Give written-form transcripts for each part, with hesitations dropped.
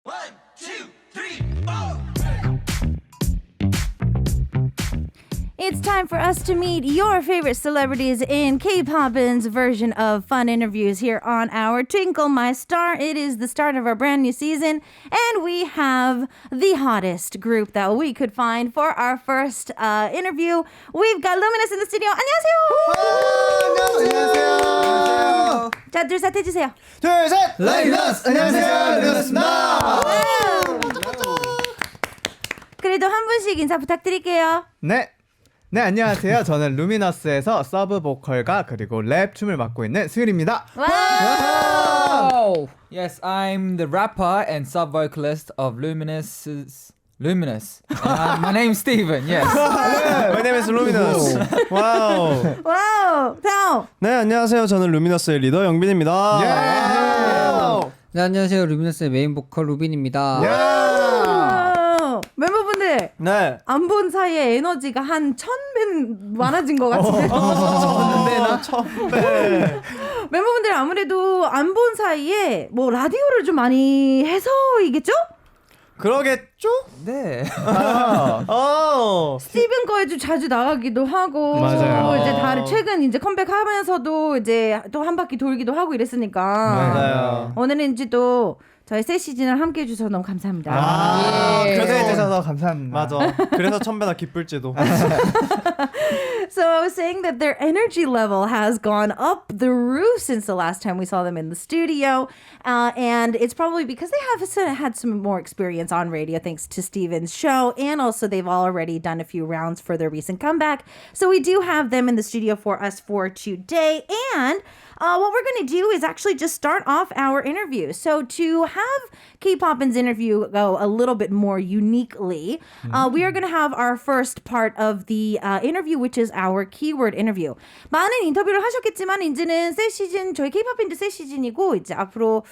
One, two, three, four. It's time for us to meet your favorite celebrities in K-Poppin's version of fun interviews here on our Twinkle My Star. It is the start of our brand new season, and we have the hottest group that we could find for our first interview. We've got Luminous in the studio. 안녕하세요. 안녕하세요. 자, 둘, 셋 해주세요. 둘, 셋. 루미너스. 안녕하세요. 루미너스입니다. 그래도 한 분씩 인사 부탁드릴게요. 네, 안녕하세요. 저는 루미너스에서 서브 보컬과 그리고 랩 춤을 맡고 있는 수율입니다. Oh, yes, I'm the rapper and sub-vocalist of Luminous. My name's Steven, yes. My name is Luminous. 와우. 와우, 다음. 네, 안녕하세요. 저는 루미너스의 리더 영빈입니다. 네, 안녕하세요. 루미너스의 메인 보컬 루빈입니다. 멤버분들 네. 안 본 사이에 에너지가 한 1000배 많아진 것 같은데. 멤버분들 아무래도 안 본 사이에 뭐 라디오를 좀 많이 해서이겠죠? 그러겠죠? 네. 스티븐 거에 좀 자주 나가기도 하고 맞아요. 이제 다들 최근 이제 컴백하면서도 이제 또 한 바퀴 돌기도 하고 이랬으니까 맞아요. 오늘은 이제 또 저희 새 시즌을 함께 해주셔서 너무 감사합니다. 그래서 해주셔서 감사합니다. 맞아. 그래서 1000배나 기쁠지도. So I was saying that their energy level has gone up the roof since the last time we saw them in the studio. And it's probably because they have had some more experience on radio thanks to Steven's show. And also they've already done a few rounds for their recent comeback. So we do have them in the studio for us for today. And what we're going to do is actually just start off our interview. So to have K-Poppin's interview go a little bit more uniquely, we are going to have our first part of the interview, which is our keyword interview. 많은 인터뷰를 하셨겠지만 이제는 새 시즌, 저희 K-Poppin도 새 시즌이고 이제 앞으로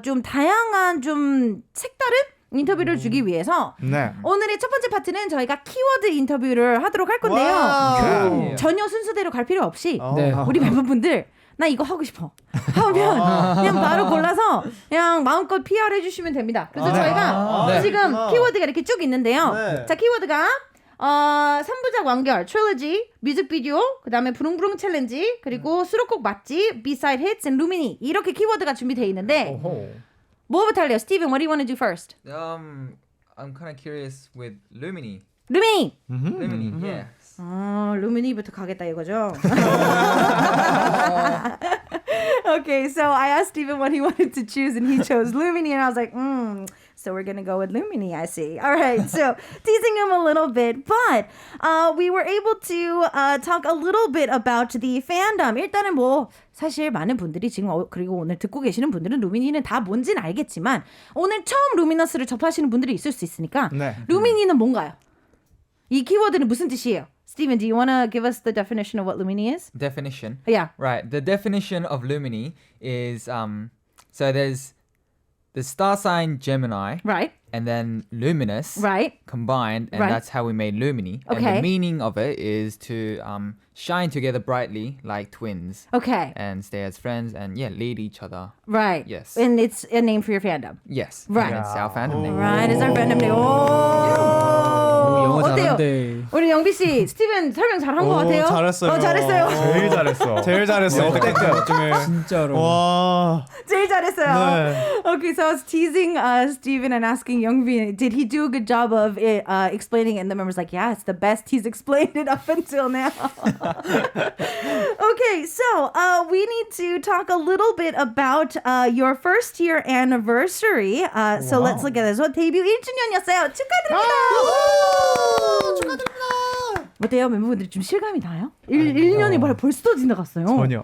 좀 다양한 좀 색다른 인터뷰를 주기 위해서 네. 오늘의 첫 번째 파트는 저희가 키워드 인터뷰를 하도록 할 건데요. 전혀 순서대로 갈 필요 없이 네. 우리 멤버분들 나 이거 하고 싶어 하면 그냥 바로 골라서 그냥 마음껏 PR 해주시면 됩니다. 그래서 저희가 지금 키워드가 이렇게 쭉 있는데요. 네. 자, 키워드가 3부작 완결, trilogy, 뮤직비디오, 그 다음에 부릉부릉 챌린지, 그리고 수록곡 맛집, B-side hits, and 루미니 이렇게 키워드가 준비되어 있는데 뭐부터 할래요? Steven, what do you want to do first? I'm kind of curious with Lumini. 루미니! Lumini, yeah. 루미니부터 가겠다 이거죠? Okay, so I asked Steven what he wanted to choose and he chose Lumini and I was like, so we're going to go with Lumini, I see. All right, so teasing him a little bit, but we were able to talk a little bit about the fandom. 일단은 뭐 사실 많은 분들이 지금 그리고 오늘 듣고 계시는 분들은 루미니는 다 뭔지는 알겠지만 오늘 처음 루미너스를 접하시는 분들이 있을 수 있으니까 네. 루미니는 뭔가요? 이 키워드는 무슨 뜻이에요? Steven, do you want to give us the definition of what Lumini is? Definition. Yeah. Right. The definition of Lumini is so there's the star sign Gemini, Right. and then luminous, Right. combined, and Right. that's how we made Lumini. And Okay. the meaning of it is to shine together brightly like twins. Okay. And stay as friends and lead each other. Right. Yes. And it's a name for your fandom. Yes. Right. And it's our fandom name. Right. It's our fandom name. 영어 어때요? 잘한대. 우리 영비 씨, 스티븐 설명 잘한 것 같아요. 잘했어요. 잘했어요. 제일 잘했어. 제일 잘했어. 역대급 중에. 진짜로. 와. 제일 잘했어요. 네. Okay, so I was teasing Steven and asking Youngbin, did he do a good job of explaining it? And the member's like, yeah, it's the best he's explained it up until now. Okay, so we need to talk a little bit about your first year anniversary. So let's look at this. 데뷔 1주년이었어요. 축하드립니다. 어때요? 멤버분들이 좀 실감이 나요? 1년이 벌써 지나갔어요. 전혀.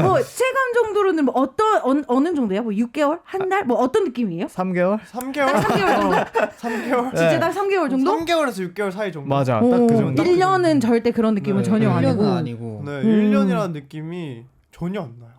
뭐 체감 정도로는 뭐 어느 정도야? 뭐 6개월? 한 달? 뭐 어떤 느낌이에요? 3개월? 3개월? 3개월 정도? 3개월? 진짜 딱 3개월 정도? 3개월에서 6개월 사이 정도. 맞아. 딱 그 정도. 1년은 절대 그런 느낌은 전혀 아니고. 1년은 아니고. 네, 1년이라는 느낌이 전혀 안 나요.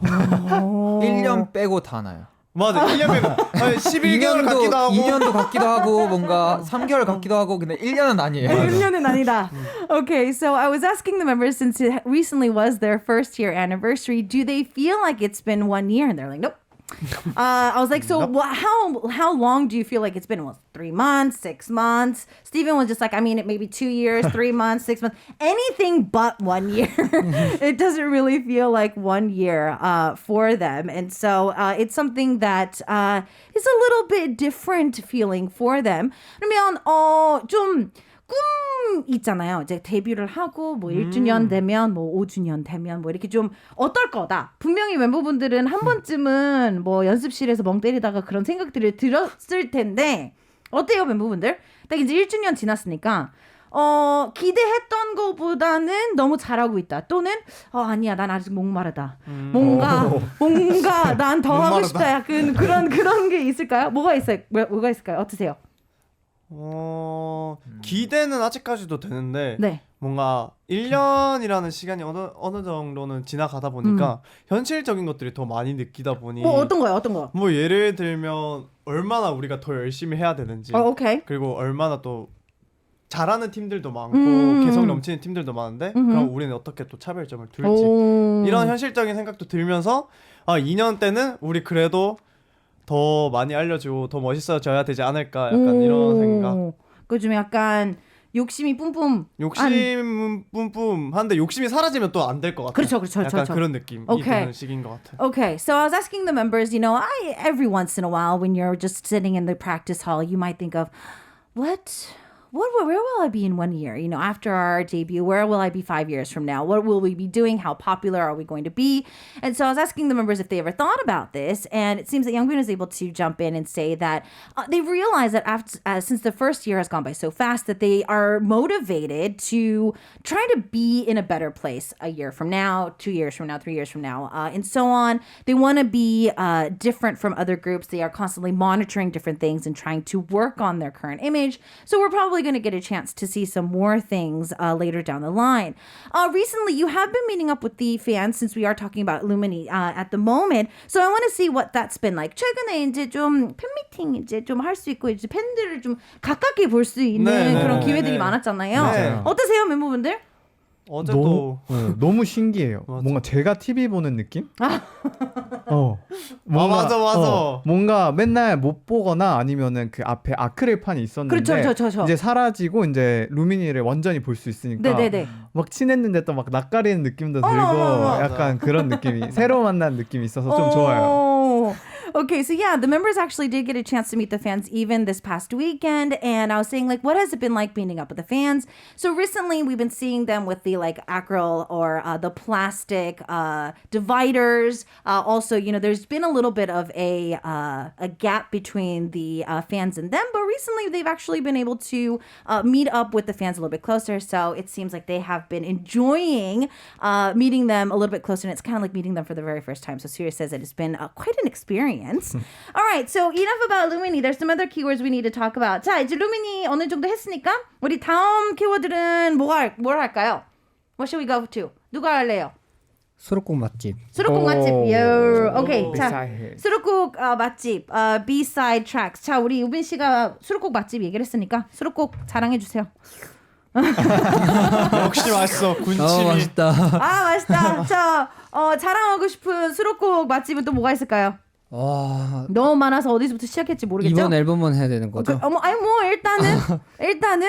1년 빼고 다 나요. 맞아. 1년 빼고. 11개월 같기도 하고. 2년도 같기도 하고 뭔가 3개월 같기도 하고 근데 1년은 아니에요. 1년은 아니다. Okay, so I was asking the members since it recently was their first year anniversary, do they feel like it's been 1 year? And they're like, nope. I was like, so how long do you feel like it's been? Well, 3 months, 6 months. Steven was just like, I mean, it may be 2 years, 3 months, 6 months, anything but 1 year. It doesn't really feel like 1 year for them. And so it's something that is a little bit different feeling for them. 그러면 좀 꿈 있잖아요. 이제 데뷔를 하고 뭐 1주년 되면 뭐 5주년 되면 뭐 이렇게 좀 어떨 거다. 분명히 멤버분들은 한 번쯤은 뭐 연습실에서 멍 때리다가 그런 생각들을 들었을 텐데 어때요, 멤버분들? 딱 이제 1주년 지났으니까 기대했던 것보다는 너무 잘하고 있다. 또는 아니야, 난 아직 목마르다. 뭔가 난 더 하고 싶다. 약간 그런 게 있을까요? 뭐가 있을까요? 어떠세요? 기대는 아직까지도 되는데 네. 뭔가 1년이라는 시간이 어느 정도는 지나가다 보니까 현실적인 것들이 더 많이 느끼다 보니 어떤 거요? 뭐 예를 들면 얼마나 우리가 더 열심히 해야 되는지 오케이. 그리고 얼마나 또 잘하는 팀들도 많고 개성 넘치는 팀들도 많은데 그럼 우리는 어떻게 또 차별점을 둘지 이런 현실적인 생각도 들면서 2년 때는 우리 그래도 더 많이 알려주고 더 멋있어져야 되지 않을까 약간 이런 생각. 그 좀 약간 욕심이 뿜뿜. 욕심 뿜뿜 한데 욕심이 사라지면 또 안 될 것 같아요. 그렇죠. 약간 그런 느낌이 드는 시기인 것 같아요. Okay, so I was asking the members, every once in a while when you're just sitting in the practice hall, you might think of, where will I be in 1 year? After our debut, where will I be 5 years from now? What will we be doing? How popular are we going to be? And so I was asking the members if they ever thought about this. And it seems that Youngbin was able to jump in and say that they realized that since the first year has gone by so fast, that they are motivated to try to be in a better place a year from now, 2 years from now, 3 years from now, and so on. They want to be different from other groups. They are constantly monitoring different things and trying to work on their current image. So we're probably going to get a chance to see some more things later down the line. Recently, you have been meeting up with the fans since we are talking about Lumini at the moment. So I want to see what that's been like. 최근에 이제 좀 팬미팅 이제 좀 할 수 있고 이제 팬들을 좀 가깝게 볼 수 있는 그런 기회들이 많았잖아요. 네. 어떠세요, 멤버분들? 어제도 너무 신기해요. 뭔가 제가 TV 보는 느낌? 맞아. 뭔가 맨날 못 보거나 아니면은 그 앞에 아크릴판이 있었는데 그렇죠. 이제 사라지고 이제 루미니를 완전히 볼 수 있으니까 네네네. 막 친했는데 또 막 낯가리는 느낌도 들고 약간 그런 느낌이 새로 만난 느낌이 있어서 좀 좋아요. Okay, so yeah, the members actually did get a chance to meet the fans even this past weekend. And I was saying, what has it been like meeting up with the fans? So recently we've been seeing them with the acryl or the plastic dividers. Also, there's been a little bit of a gap between the fans and them. But recently they've actually been able to meet up with the fans a little bit closer. So it seems like they have been enjoying meeting them a little bit closer. And it's kind of like meeting them for the very first time. So Siri says that it's been quite an experience. All right, so enough about Lumini. There's some other keywords we need to talk about. 자, 이제 Lumini 어느 정도 했으니까 우리 다음 키워드는 뭘 할까요? What should we go to? 누가 할래요? 수록곡 맛집. 수록곡 맛집. 오케이. 자, B-side. 수록곡 맛집. B-side tracks. 자, 우리 우빈 씨가 수록곡 맛집 얘기를 했으니까 수록곡 자랑해 주세요. 역시 맛있어. 군침이. 맛있다. 맛있다. 자, 자랑하고 싶은 수록곡 맛집은 또 뭐가 있을까요? 너무 많아서 어디서부터 시작할지 모르겠죠? 이번 앨범만 해야 되는 거죠? 일단은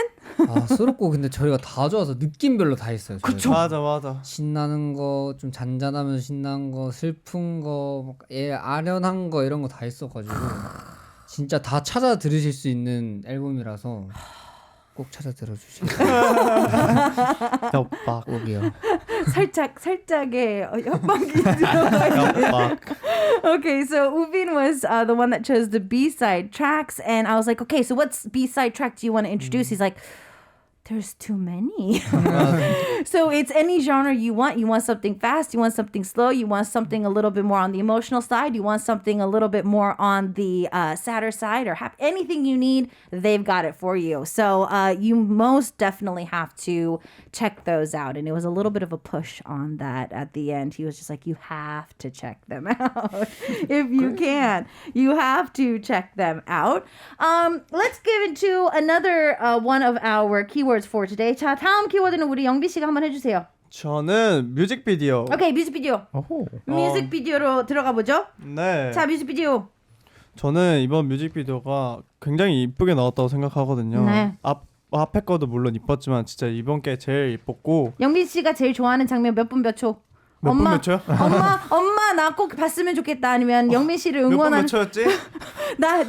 수록곡 근데 저희가 다 좋아서 느낌별로 다 있어요. 그쵸. 맞아. 신나는 거, 좀 잔잔하면서 신나는 거, 슬픈 거, 아련한 거 이런 거 다 있어가지고 진짜 다 찾아 들으실 수 있는 앨범이라서 꼭 찾아 들어주시길. 협박이요. 살짝의 협박이 들어가. Okay, so Ubin was the one that chose the B-side tracks, and I was like, okay, so what's B-side track do you want to introduce? He's like, there's too many. So it's any genre you want. You want something fast, you want something slow, you want something a little bit more on the emotional side, you want something a little bit more on the sadder side, or anything you need, they've got it for you. So you most definitely have to check those out. And it was a little bit of a push on that at the end. He was just like, you have to check them out. If you can, you have to check them out. Let's get into another one of our keywords for today. 자, 다음 키워드는 우리 영비 씨가 한번 해주세요. 저는 뮤직비디오. 오케이, 뮤직비디오. 어호. 뮤직비디오로 들어가 보죠. 네. 자, 뮤직비디오. 저는 이번 뮤직비디오가 굉장히 이쁘게 나왔다고 생각하거든요. 네. 앞에 거도 물론 이뻤지만 진짜 이번 게 제일 이뻤고. 영빈 씨가 제일 좋아하는 장면 몇 분 몇 초? 몇 분 몇 초요? 엄마 나 꼭 봤으면 좋겠다. 아니면 영민 씨를 몇 분 응원하는 몇 초였지?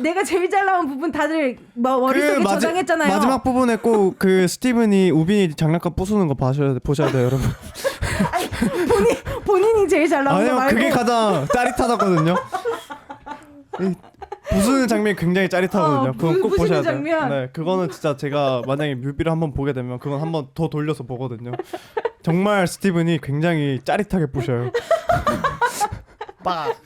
내가 제일 잘 나온 부분 다들 머릿속에 저장했잖아요. 마지막 부분에 꼭 그 스티븐이 우빈이 장난감 부수는 거 보셔야 돼요, 여러분. 아니, 본인이 제일 잘 나온 거 아니요, 말고. 그게 가장 짜릿하다거든요. 이 부수는 장면이 굉장히 짜릿하거든요. 그건 꼭 부수는 보셔야 돼요. 장면. 네, 그거는 진짜 제가 만약에 뮤비를 한번 보게 되면 그건 한번 더 돌려서 보거든요. 정말 스티븐이 굉장히 짜릿하게 부셔요. 빡.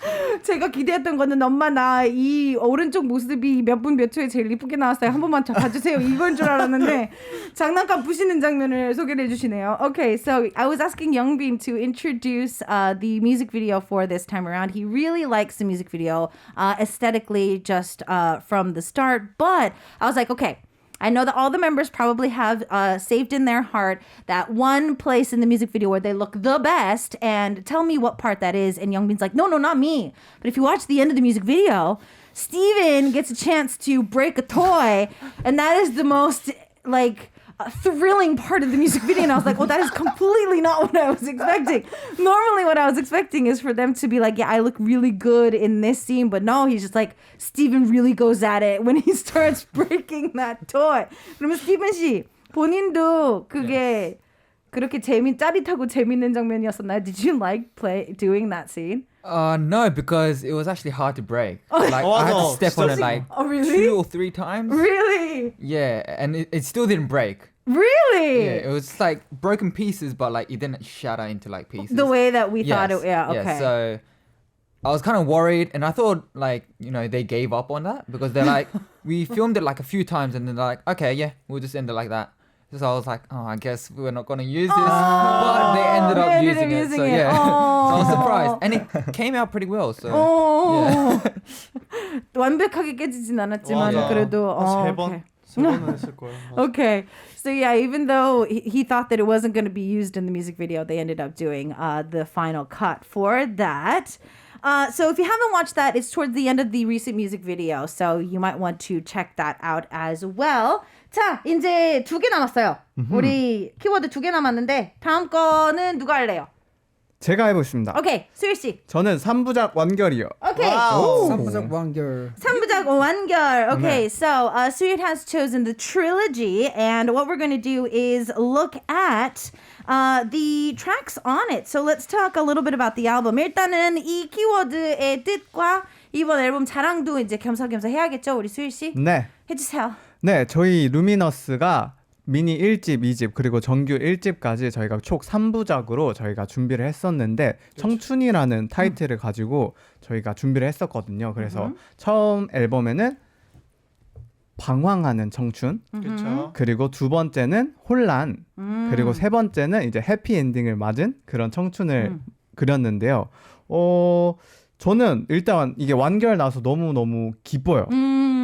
제가 기대했던 거는 엄마 나 이 오른쪽 모습이 몇 분 몇 초에 제일 이쁘게 나왔어요. 한 번만 봐주세요. 이건 줄 알았는데 장난감 부시는 장면을 소개를 해주시네요. Okay, so I was asking Youngbin to introduce the music video for this time around. He really likes the music video aesthetically just from the start, but I was like, okay, I know that all the members probably have saved in their heart that one place in the music video where they look the best, and tell me what part that is. And Youngbin's like, no, not me. But if you watch the end of the music video, Steven gets a chance to break a toy, and that is the most like thrilling part of the music video. And I was like, well, that is completely not what I was expecting. Normally what I was expecting is for them to be like, yeah, I look really good in this scene. But no, he's just like, Steven really goes at it when he starts breaking that toy. 그러면 스티븐 씨, 본인도 그게 그렇게 짜릿하고 재밌는 장면이었었나요? Did you like doing that scene? No, because it was actually hard to break. Like I had to step on it like Oh, really? 2 or 3 times. Really? Yeah, and it still didn't break. Really? Yeah, it was like broken pieces, but like it didn't shatter into like pieces. The way that we thought it, Yes. yeah, okay. Yeah, so I was kind of worried, and I thought like they gave up on that because they're like we filmed it like a few times, and then they're like, okay, yeah, we'll just end it like that. So I was like, oh, I guess we're not gonna use this, but they ended up using it. So yeah, so I was surprised, and it came out pretty well. So yeah. 완벽하게 깨지진 않았지만 맞아. 그래도 세 okay. 번? 세 번은 했을 거예요. Okay. So yeah, even though he thought that it wasn't going to be used in the music video, they ended up doing the final cut for that. So if you haven't watched that, it's towards the end of the recent music video. So you might want to check that out as well. 자, 이제 2개 남았어요. 우리 키워드 2개 남았는데 다음 거는 누가 할래요? 제가 해보겠습니다. 오케이, 수일 씨. 저는 3부작 완결이요. 오케이. 삼부작 완결. 3부작 완결. Okay, so Suyut has chosen the trilogy, and what we're going to do is look at the tracks on it. So let's talk a little bit about the album. 일단은 이 키워드의 뜻과 이번 앨범 자랑도 이제 겸사겸사 해야겠죠, 우리 수일 씨? 네. 해주세요. 네, 저희 루미너스가 미니 1집, 2집 그리고 정규 1집까지 저희가 총 3부작으로 저희가 준비를 했었는데 청춘이라는 타이틀을 가지고 저희가 준비를 했었거든요. 그래서 처음 앨범에는 방황하는 청춘, 그렇죠. 그리고 두 번째는 혼란, 그리고 세 번째는 이제 해피엔딩을 맞은 그런 청춘을 그렸는데요. 저는 일단 이게 완결 나서 너무너무 기뻐요.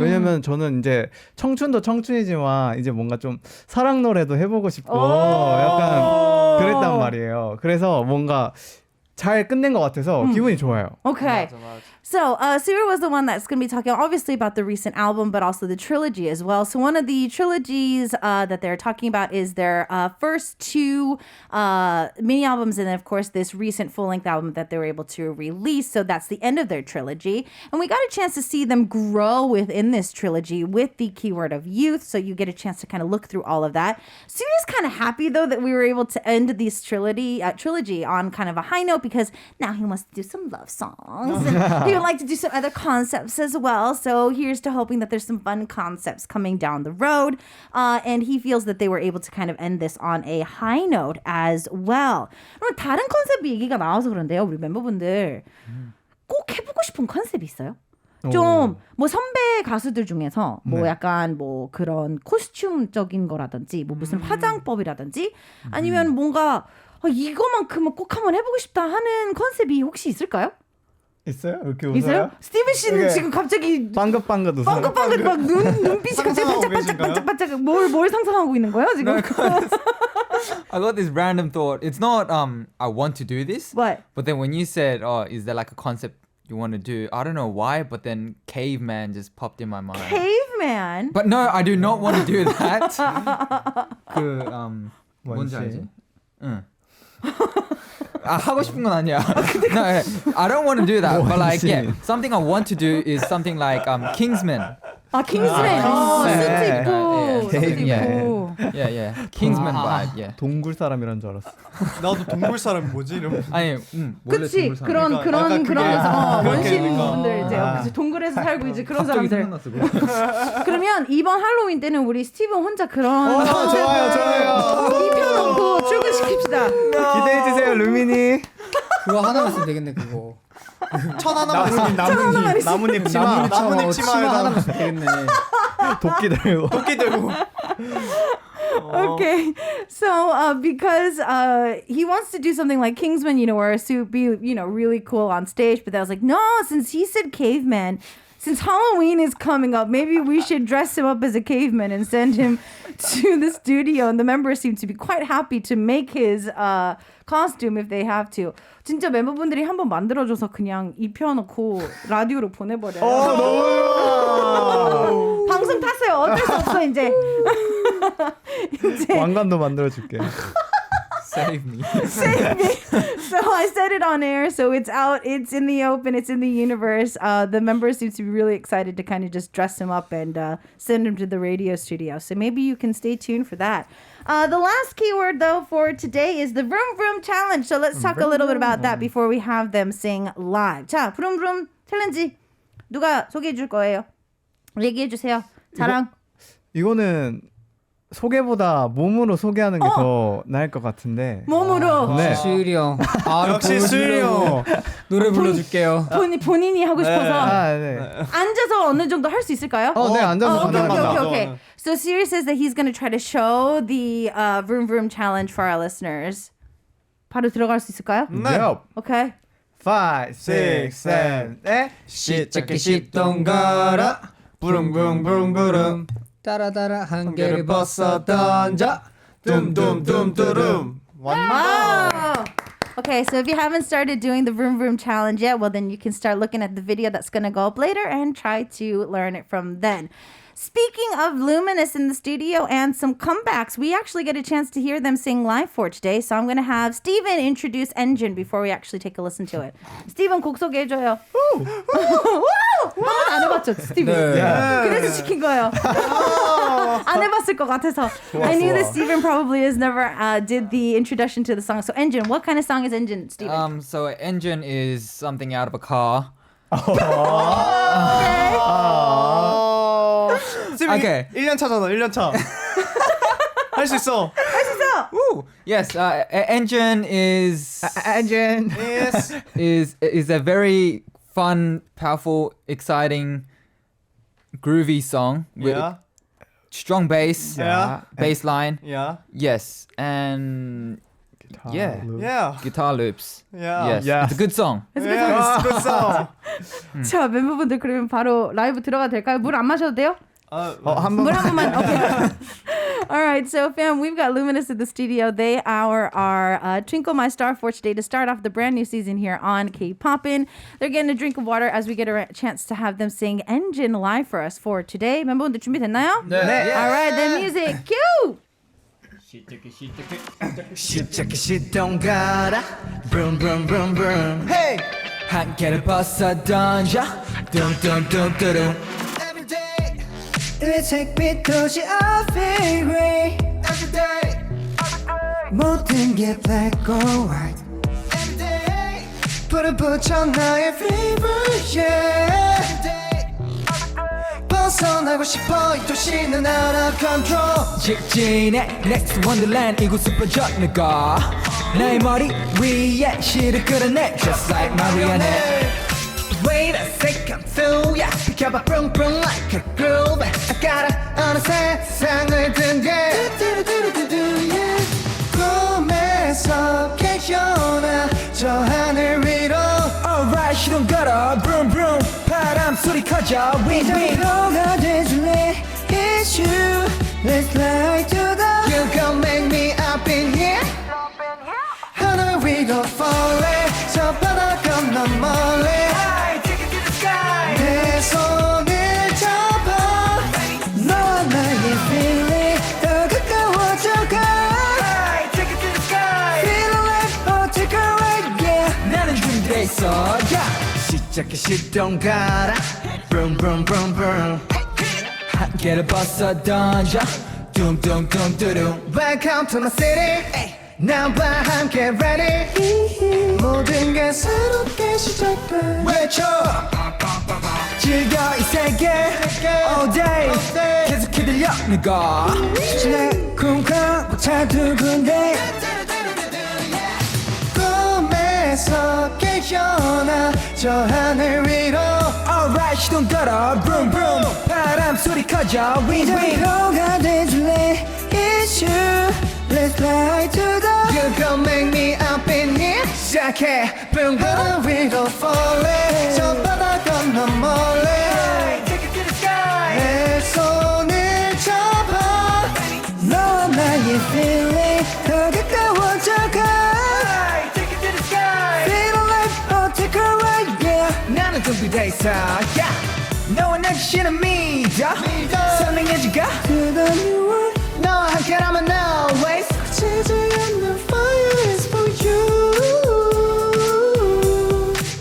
왜냐면 저는 이제 청춘도 청춘이지만 이제 뭔가 좀 사랑 노래도 해보고 싶고 약간 그랬단 말이에요. 그래서 뭔가 잘 끝낸 것 같아서 기분이 좋아요. Okay. So, Suyur was the one that's going to be talking obviously about the recent album, but also the trilogy as well. So, one of the trilogies that they're talking about is their first 2 mini albums, and then, of course, this recent full length album that they were able to release. So, that's the end of their trilogy. And we got a chance to see them grow within this trilogy with the keyword of youth. So, you get a chance to kind of look through all of that. Suyur's kind of happy, though, that we were able to end this trilogy on kind of a high note because now he wants to do some love songs. And he would like to do some other concepts as well. So here's to hoping that there's some fun concepts coming down the road. And he feels that they were able to kind of end this on a high note as well. 그럼 다른 컨셉 얘기가 나와서 그런데요, 우리 멤버분들 꼭 해보고 싶은 컨셉이 있어요? 좀 뭐 선배 가수들 중에서 뭐 약간 뭐 그런 코스튬적인 거라든지 뭐 무슨 화장법이라든지 아니면 뭔가 이거만큼은 꼭 한번 해보고 싶다 하는 컨셉이 혹시 있을까요? 있어요? 이렇게 웃어요? 있어요? 스티븐 씨는 이게 지금 갑자기 빵긋빵긋 웃어요. 빵긋빵긋 막 눈빛이 갑자기 상상하고 반짝반짝 계신가요? 반짝반짝 뭘 상상하고 있는 거예요 지금? I got this random thought. It's not I want to do this. What? But then when you said, oh, is there like a concept you want to do? I don't know why, but then caveman just popped in my mind. Caveman. But no, I do not want to do that. 그 뭔지 알지? 응. 아, 하고 싶은 건 아니야. No, I don't want to do that. But like, yeah, something I want to do is something like Kingsman. 아, 킹스맨. 수트 입고. 수트 Caveman. 입고. Yeah. Kingsman vibe. Yeah. 동굴 사람이란 줄 알았어. 나도 동굴 사람이 뭐지? 이러면 아니, 원래 그치 동물 사람. 약간 그런 그게 원신 있는 거. 분들 이제 그치, 동굴에서 살고 이제 그런 갑자기 사람들. 생각났어. 그거. 그러면 이번 할로윈 때는 우리 스티븐 혼자 그런 좋아요. 입혀놓고 출근시킵시다. 기대해주세요, 루미니. 그거 하나만 쓰면 되겠네 그거. 천 하나만 나뭇잎 치마. 나뭇잎 치마 치마에다 하나만 쓰면 되겠네. 도끼 들고. 토끼 들고. Okay, so because he wants to do something like Kingsman, wear a suit, be really cool on stage, but I was like, no, since he said caveman, since Halloween is coming up, maybe we should dress him up as a caveman and send him to the studio. And the members seem to be quite happy to make his costume if they have to. 진짜 멤버분들이 한번 만들어줘서 그냥 입혀놓고 라디오로 보내버려요. 너무 방송 탔어요. 어쩔 수 없어 이제. 왕관도 만들어줄게. Save me. Save me. So I said it on air, so it's out, it's in the open, it's in the universe. The members seem to be really excited to kind of just dress him up and send him to the radio studio. So maybe you can stay tuned for that. The last keyword, though, for today is the vroom vroom challenge. So let's talk a little bit about that before we have them sing live. 자, vroom vroom 챌린지 누가 소개해 줄 거예요? 얘기해 주세요. 자랑. 이거는 소개보다 몸으로 소개하는 게 더 나을 것 같은데. 몸으로. 네. 수일이 형. 역시 수일이 형. 노래 불러줄게요. 본인이 하고 싶어서. 아, 네. 앉아서 어느 정도 할 수 있을까요? 네, 앉아서 Okay. 가능합니다. So Siri says that he's going to try to show the vroom vroom challenge for our listeners. 바로 들어갈 수 있을까요? Yep. Okay. 5, 6, 7, 8. 시작해 시동 걸어. 부릉부릉부릉부릉. 따라따라 한 개를 개를 벗어 벗어 던져. 둠둠둠두둠. Wow. Okay, so if you haven't started doing the vroom vroom challenge yet, well then you can start looking at the video that's going to go up later and try to learn it from then. Speaking of Luminous in the studio and some comebacks, we actually get a chance to hear them sing live for today. So I'm going to have Steven introduce Engine before we actually take a listen to it. Steven 곡 소개해줘요. 한 번도 안 해봤죠, Steven? 네. 그래서 시킨 거예요. 안 해봤을 것 같아서. I knew that Steven probably has never did the introduction to the song. So Engine, what kind of song is Engine, Steven? So engine is something out of a car. 오케이. 1년 차잖아. 1년 차. 할 수 있어. Woo! Yes, engine is Yes. is a very fun, powerful, exciting, groovy song with Yeah. strong bass, Yeah. bass line. Yeah. Yes, and yeah, Yeah. guitar loops. Yeah. Yes, Yeah. it's a good song. Yeah. It's good song. 자, 멤버분들 그러면 바로 라이브 들어가도 될까요? 물 안 마셔도 돼요? 한 물 번만. 한 번만. Okay. All right, so fam, we've got Luminous in the studio. They are our Twinkle My Star for today to start off the brand new season here on K-Poppin'. They're getting a drink of water as we get a chance to have them sing Engine live for us for today. 멤버분들 준비됐나요? 네. All right, then music cue. 시작해 시동 걸어 vroom vroom vroom vroom Hey. 한 개를 벗어 던져. 둠둠둠두둠. Every day It take me to the office gray. every day 모든 게 black or white. every day 불을 붙여 나의 favorite yeah. every day 벗어나고 싶어 이 도시는 out of control. 직진의 next wonderland 이곳을 빠져 내가 나의 머리 위에 실을 끌어내 just like Marianne. Wait a second, so yeah. 비켜봐, vroom vroom like a groove. I gotta 어느 세상을 든게. 꿈에서 깨어나 저 하늘 위로. Alright, 시동 걸어, vroom vroom. 바람 소리 커져, win win. 너가 돼줄래? It's you. Let's fly to the. You gon' make me up in here. 시작해 시동 가라 vroom vroom vroom vroom 한계를 벗어 던져 둥둥둥두둥 Welcome to my city 나와 함께 ready 모든 게 새롭게 시작돼 외쳐 즐겨 이 세계 all day 계속해 들려 내가 쿵쾅 차 두근대 꿈에서 깨어나 저 하늘 위로 Alright 시동 걸어 vroom vroom 바람 소리 커져 win win 저희로가 돼줄래 It's you Let's fly to the You gon' make me up in here 시작해 vroom vroom 위로 falling 저 바다 건너 몰래 Take it to the sky 내 손을 잡아 너와 나의 feeling 더 가까워져 가 Take it to the sky Feel like I'll take a ride yeah 나는 준비돼 있어 yeah 너와 날 지시는 믿어 선명해지가 To the new world 너와 함께라면 always 지지 않는 fire is for you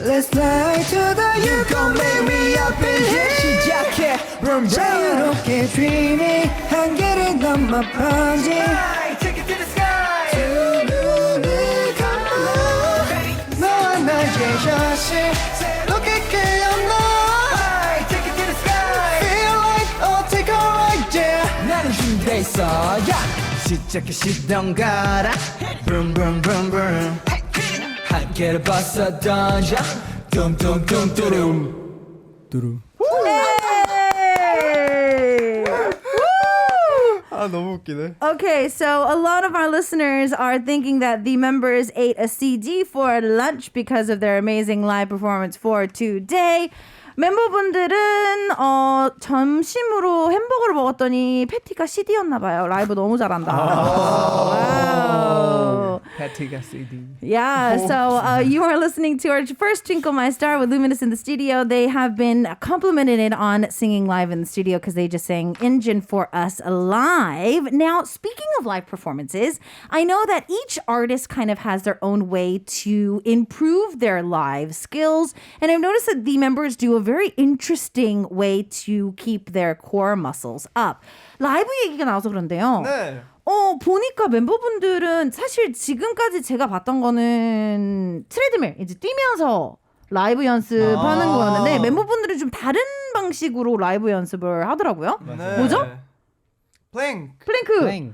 Let's fly to the You gon' make me up in here 시작해 vroom vroom 자유롭게 dreaming 한계를 넘어 번지 Take it to the sky 두 눈을 감아 너와 나의 현실 새롭게 깨어나 Take it to the sky Feel like I'll take a ride yeah 나는 준비돼 있어 yeah 시작해 시동 가라 vroom vroom vroom vroom 한계를 벗어 던져 둥둥둥두둥 아 너무 웃기네. Okay, so a lot of our listeners are thinking that the members ate a CD for lunch because of their amazing live performance for today. 멤버분들은 점심으로 햄버거를 먹었더니 패티가 CD였나 봐요. 라이브 너무 잘한다. 와우. 패티가 CD. Yeah, so you are listening to our first Twinkle My Star with Luminous in the studio. They have been complimented on singing live in the studio because they just sang Engine for us live. Now, speaking of live performances, I know that each artist kind of has their own way to improve their live skills. And I've noticed that the members do a very interesting way to keep their core muscles up. 라이브 얘기가 나와서 그런데요. 네. 보니까 멤버분들은 사실 지금까지 제가 봤던 거는 트레드밀, 이제 뛰면서 라이브 연습하는 거였는데 멤버분들은 좀 다른 방식으로 라이브 연습을 하더라고요. 네. 뭐죠? 플랭크.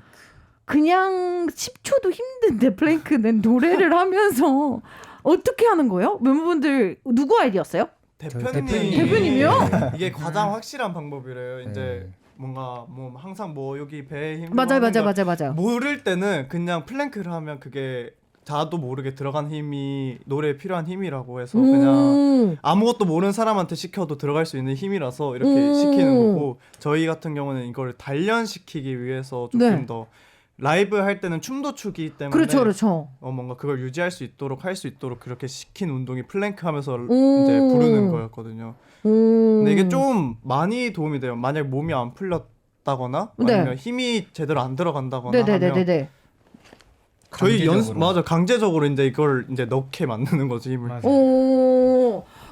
그냥 10초도 힘든데 플랭크는 노래를 하면서 어떻게 하는 거예요? 멤버분들 누구 아이디어였어요? 대표님이요? 이게 가장 확실한 방법이래요. 이제 뭔가 뭐 항상 뭐 여기 배에 힘 맞아요. 모를 때는 그냥 플랭크를 하면 그게 자도 모르게 들어간 힘이 노래에 필요한 힘이라고 해서 그냥 아무것도 모르는 사람한테 시켜도 들어갈 수 있는 힘이라서 이렇게 시키는 거고 저희 같은 경우는 이걸 단련시키기 위해서 조금 더 라이브 할 때는 춤도 추기 때문에 그렇죠. 뭔가 그걸 유지할 수 있도록 할 수 있도록 그렇게 시킨 운동이 플랭크 하면서 이제 부르는 거였거든요. 근데 이게 좀 많이 도움이 돼요. 만약 몸이 안 풀렸다거나 아니면 힘이 제대로 안 들어간다거나 하면 저희 강제적으로 이제 이걸 이제 넣게 만드는 거지 힘을.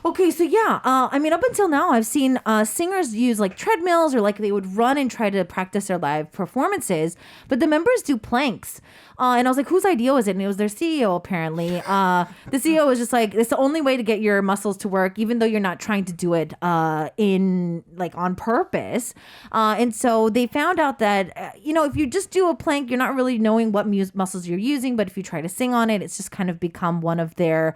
Okay, so yeah, I mean, up until now, I've seen singers use like treadmills or like they would run and try to practice their live performances, but the members do planks. And I was like, whose idea was it? And it was their CEO, apparently. The CEO was just like, it's the only way to get your muscles to work, even though you're not trying to do it on purpose. And so they found out that, if you just do a plank, you're not really knowing what muscles you're using, but if you try to sing on it, it's just kind of become one of their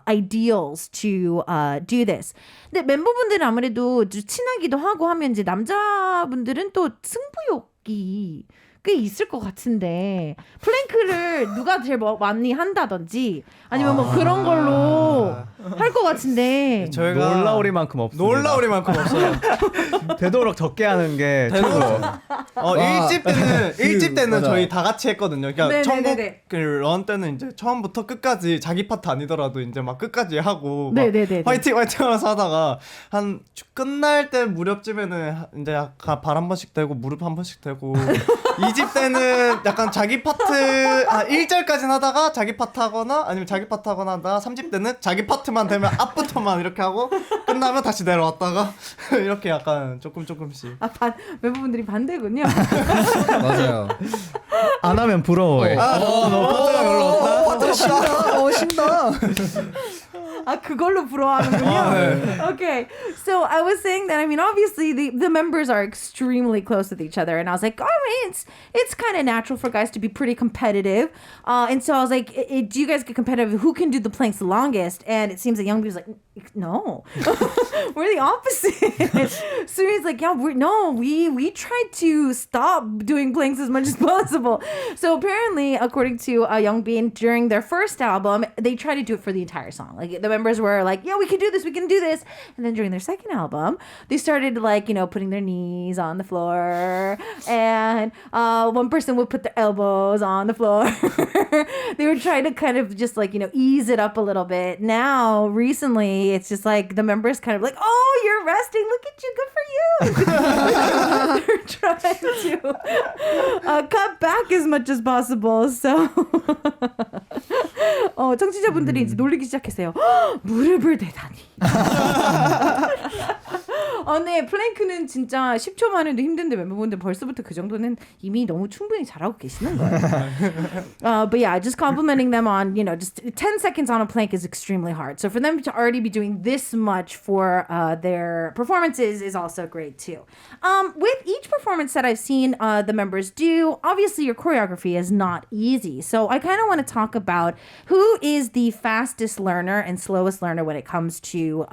ideals to do this. 근데 멤버분들은 아무래도 친하기도 하고 하면 이제 남자분들은 또 승부욕이 꽤 있을 것 같은데 플랭크를 누가 제일 많이 한다든지 아니면 뭐 그런 걸로 할 것 같은데 저희가 놀라우리만큼 없습니다. 놀라우리만큼 없어요. 되도록 적게 하는 게 최고로. 1집 때는 맞아. 저희 다 같이 했거든요. 그러니까 네네네네. 천국 런 때는 이제 처음부터 끝까지 자기 파트 아니더라도 이제 막 끝까지 하고 막 네네네네. 화이팅 하면서 하다가 한 끝날 때 무렵쯤에는 이제 발 한 번씩 대고 무릎 한 번씩 대고 2집 때는 약간 자기 파트 1절까지는 하다가 자기 파트 하거나 아니면 자기 파트 하거나 하다가 3집 때는 자기 파트만 되면 앞부터만 이렇게 하고 끝나면 다시 내려왔다가 이렇게 약간 조금씩. 멤버분들이 반대군요. 맞아요. 안 하면 부러워해. 너 파트가 별로 없다. 신다. 그걸로 부러워하는군요. Okay, so I was saying that, I mean, obviously the members are extremely close with each other, and I was like, it's kind of natural for guys to be pretty competitive, and so I was like, do you guys get competitive? Who can do the planks the longest? And it seems that Youngbi was like, no, we're the opposite. Suri's like, yeah, we tried to stop doing planks as much as possible. So apparently, according to Youngbin, during their first album, they tried to do it for the entire song. Like the members were like, yeah, we can do this. And then during their second album, they started like, putting their knees on the floor, and one person would put their elbows on the floor. They were trying to kind of just like, ease it up a little bit. Now, recently, it's just like the members kind of like, oh, you're resting. Look at you. Good for you. They're trying to cut back as much as possible. So, 청취자분들이 이제 놀리기 시작했어요. 무릎을 대다니. 네, 플랭크는 진짜 10초만 해도 힘든데 멤버분들 벌써부터 그 정도는 이미 너무 충분히 잘하고 계시는 거예요. But yeah, just complimenting them on, just 10 seconds on a plank is extremely hard. So for them to already be doing this much for their performances is also great too. With each performance that I've seen the members do, obviously your choreography is not easy. So I kind of want to talk about who is the fastest learner and slowest learner when it comes to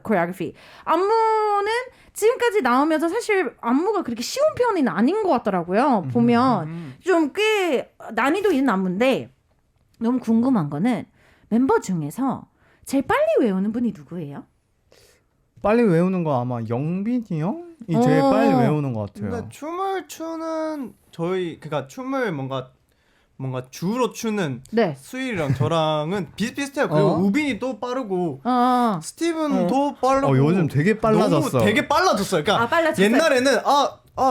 choreography. 안무는 지금까지 나오면서 사실 안무가 그렇게 쉬운 편은 아닌 것 같더라고요. 보면 좀 꽤 난이도 있는 안무인데 너무 궁금한 거는 멤버 중에서 제일 빨리 외우는 분이 누구예요? 빨리 외우는 거 아마 영빈이 형이 제일 빨리 외우는 것 같아요. 근데 춤을 추는 그러니까 춤을 뭔가 주로 추는 수일이랑 저랑은 비슷비슷해요. 그리고 우빈이 또 빠르고 스티븐도 빠르고 요즘 되게 빨라졌어. 되게 빨라졌어요. 그러니까 빨라졌어요. 옛날에는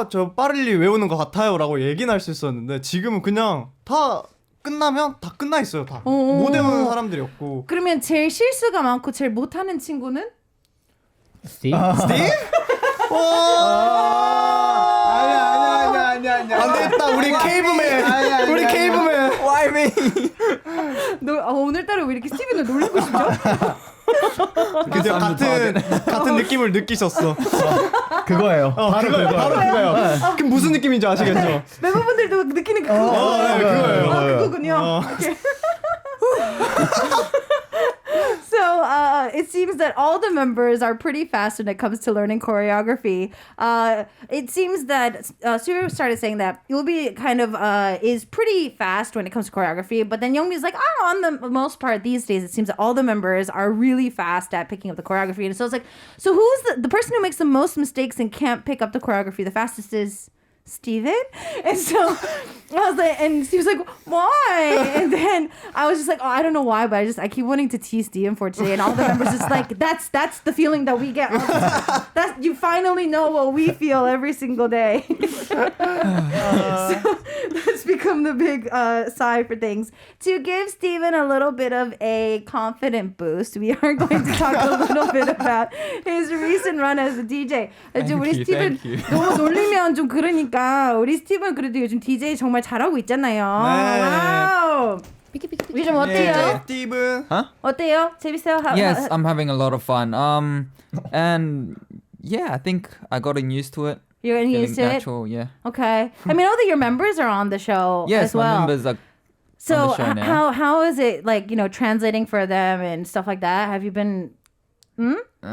저 빨리 외우는 것 같아요라고 얘기는 할 수 있었는데 지금은 그냥 다 끝나면 다 끝나 있어요. 다 못 외우는 사람들이 없고. 그러면 제일 실수가 많고 제일 못하는 친구는? 스티브? 아니야. 안 되겠다. 우리 케이브맨. 우리 케이브맨. Why me? 오늘따라 왜 이렇게 스티븐을 놀리고 싶죠? 그죠? 같은 느낌을 느끼셨어. 그거예요. 바로 그거예요. 그럼 무슨 느낌인지 아시겠죠? 멤버분들도 느끼는 그거. 네, 그거예요. 그거군요. 오케이. So it seems that all the members are pretty fast when it comes to learning choreography. It seems that Suru started saying that Yubi kind of is pretty fast when it comes to choreography, but then Youngmi's like, on the most part these days, it seems that all the members are really fast at picking up the choreography. And so it's like, so who's the person who makes the most mistakes and can't pick up the choreography the fastest is Steven? And so I was like, and he was like, why? And then I was just like, I don't know why, but I keep wanting to tease Steven for today. And all the members just like, that's the feeling that we get. That's, you finally know what we feel every single day. So that's become the big sigh for things. To give Steven a little bit of a confident boost, we are going to talk a little bit about his recent run as a DJ. 우리 스티븐 너무 놀리면 좀 그러니까 우리 스티븐 그래도 요즘 DJ 정말 잘하고 있잖아요. 와우. 요즘 어때요? 스티븐. 어때요? 재밌어요? Yes, I'm having a lot of fun. And yeah, I think I gotten used to it. You're getting used to natural, it? yeah. Okay. I mean, all of your members are on the show Yes, as well. my members are so on the show now. how is it like, translating for them and stuff like that? Have you been I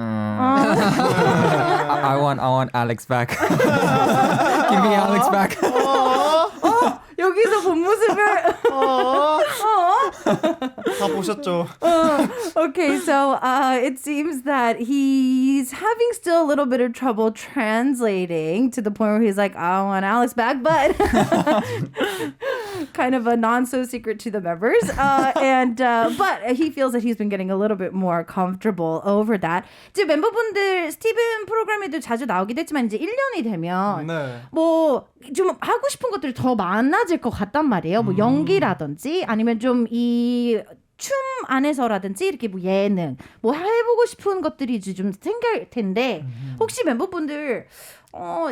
want Alex back. Give me Alex back. 여기서 본 모습을 다 보셨죠? Okay, so it seems that he's having still a little bit of trouble translating to the point where he's like, I want Alex back, but kind of a non-so-secret to the members. But he feels that he's been getting a little bit more comfortable over that. 이제 멤버분들 스티븐 프로그램에도 자주 나오기도 했지만 이제 1년이 되면 네. 뭐 좀 하고 싶은 것들이 더 많아질 것 같단 말이에요. 뭐 연기라든지 아니면 좀 이 춤 안에서라든지 이렇게 뭐 예능 뭐 해보고 싶은 것들이 이제 좀 생길 텐데 혹시 멤버분들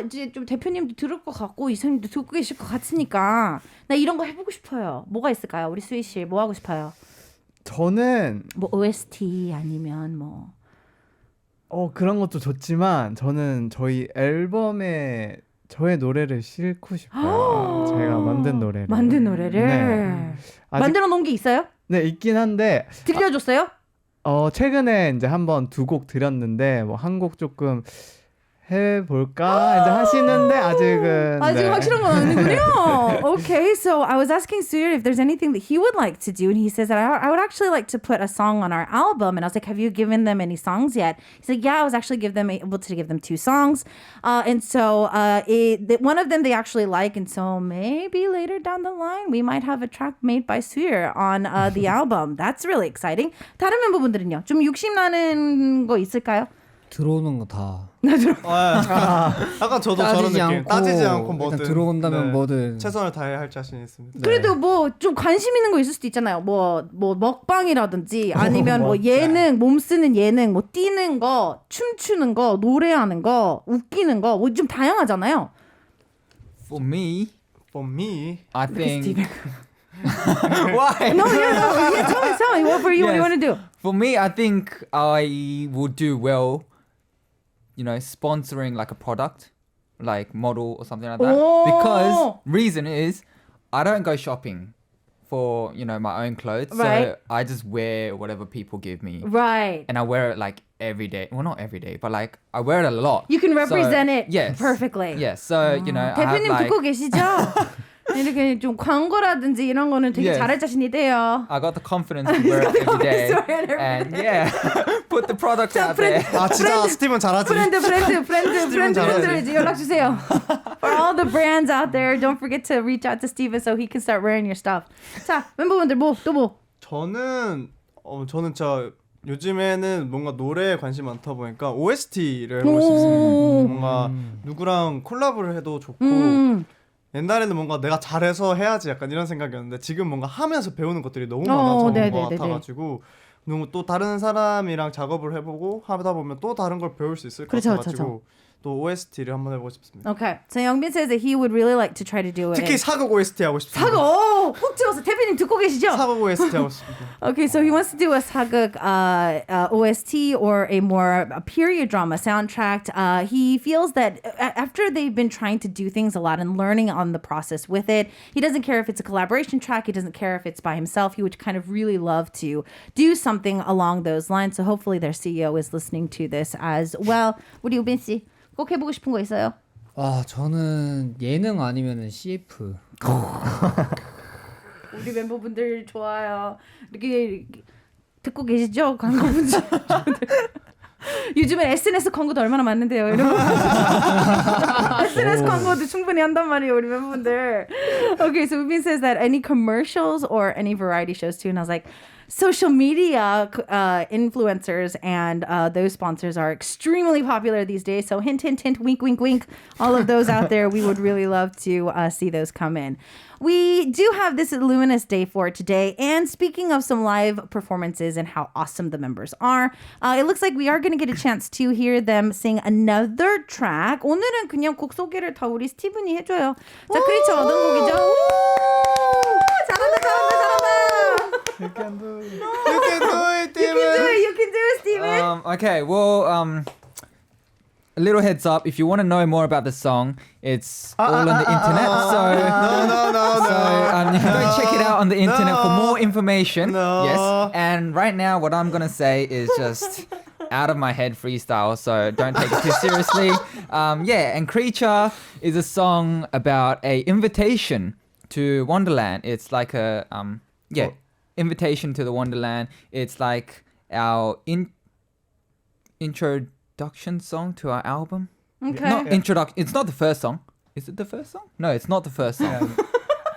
이제 좀 대표님도 들을 것 같고 이사님도 듣고 계실 것 같으니까 나 이런 거 해보고 싶어요. 뭐가 있을까요? 우리 수희 씨 뭐 하고 싶어요? 저는 뭐 OST 아니면 뭐 그런 것도 좋지만 저는 저희 앨범에 저의 노래를 싣고 싶어요. 제가 만든 노래를. 만든 노래를 네. 아직- 만들어 놓은 게 있어요? 네, 있긴 한데 들려줬어요? 최근에 이제 한번 2곡 드렸는데 뭐 한 곡 조금 해볼까 이제 하시는데 아직은 아직 네. 확실한 건 아니군요. Okay, so I was asking Suyur if there's anything that he would like to do, and he says that I would actually like to put a song on our album. And I was like, have you given them any songs yet? He's like, yeah, I was actually able to give them 2 songs. And so one of them they actually like, and so maybe later down the line we might have a track made by Suyur on the album. That's really exciting. 다른 멤버분들은요? 좀 욕심 나는 거 있을까요? 들어오는 거 다 약간 저도 저런 느낌. 따지지 않고 일단 뭐든 들어온다면 네. 뭐든 최선을 다해야 할 자신이 있습니다. 그래도 뭐 좀 관심 있는 거 있을 수도 있잖아요. 뭐 먹방이라든지 아니면 뭐 예능, 몸 쓰는 예능, 뭐 뛰는 거, 춤추는 거, 노래하는 거, 웃기는 거, 뭐 좀 다양하잖아요. For me, For me, I Look at think. Steven. Why? No, tell me. What for you? What do you Yes. want to do? For me, I think I would do well, sponsoring like a product, like model or something like that. Oh. Because reason is, I don't go shopping for, my own clothes. Right. So I just wear whatever people give me. Right. And I wear it like every day. Well, not every day, but like I wear it a lot. You can represent it yes. perfectly. Yes. So, I have 대표님 like... 듣고 계시죠? 이렇게 좀 광고라든지 이런 거는 되게 Yes. 잘할 자신 있대요. I got the confidence to wear it every day. Sorry, And yeah, put the product out there. 아 진짜 스티븐 잘하지. 브랜드들 이제 연락 주세요. For all the brands out there, don't forget to reach out to Steven so he can start wearing your stuff. 자, 멤버분들 또 뭐? 저는 진짜 요즘에는 뭔가 노래에 관심 많다 보니까 OST를 해보고 싶습니다. 뭔가 누구랑 콜라보를 해도 좋고 옛날에는 뭔가 내가 잘해서 해야지 약간 이런 생각이었는데 지금 뭔가 하면서 배우는 것들이 너무 많아서 네네네네. 것 같아가지고 너무 또 다른 사람이랑 작업을 해보고 하다 보면 또 다른 걸 배울 수 있을 것 그렇죠, 같아가지고 또 OST를 한번 해보고 싶습니다. Okay, so Youngbin says that he would really like to try to do it. 특히 사극 OST 하고 싶습니다. 사극! 훅 찍어서 대표님 듣고 계시죠? 사극 OST 하고 싶습니다. Okay, so he wants to do a sageuk OST or a period drama soundtrack. He feels that after they've been trying to do things a lot and learning on the process with it, he doesn't care if it's a collaboration track. He doesn't care if it's by himself. He would kind of really love to do something along those lines. So hopefully their CEO is listening to this as well. 우리 우빈 씨, 꼭 해보고 싶은 거 있어요? 저는 예능 아니면은 CF 우리 멤버분들 좋아요. 이렇게 듣고 계시죠? 광고분들. 요즘에 SNS 광고도 얼마나 많은데요, 여러분. SNS 광고도 충분히 한단 말이에요, 우리 멤버분들. Okay, so Ubin says that any commercials or any variety shows too, and I was like, social media influencers and those sponsors are extremely popular these days. So hint, hint, hint, wink, wink, wink. All of those out there, we would really love to see those come in. We do have this Luminous Day for today. And speaking of some live performances and how awesome the members are, it looks like we are going to get a chance to hear them sing another track. 오늘은 그냥 곡 소개를 다 우리 스티븐이 해줘요. 자, 크리처 어떤 곡이죠? 잘한다. You can do it. You can do it, Steven. You can do it, Steven. Okay, well, a little heads up. If you want to know more about the song, it's all on the internet. So you can go check it out on the internet for more information. No. Yes. And right now, what I'm gonna say is just out of my head freestyle. So don't take it too seriously. And Creature is a song about a invitation to Wonderland. It's like a invitation to the Wonderland. It's like our introduction song to our album. Okay. Not introduction. It's not the first song. Is it the first song? No, it's not the first song.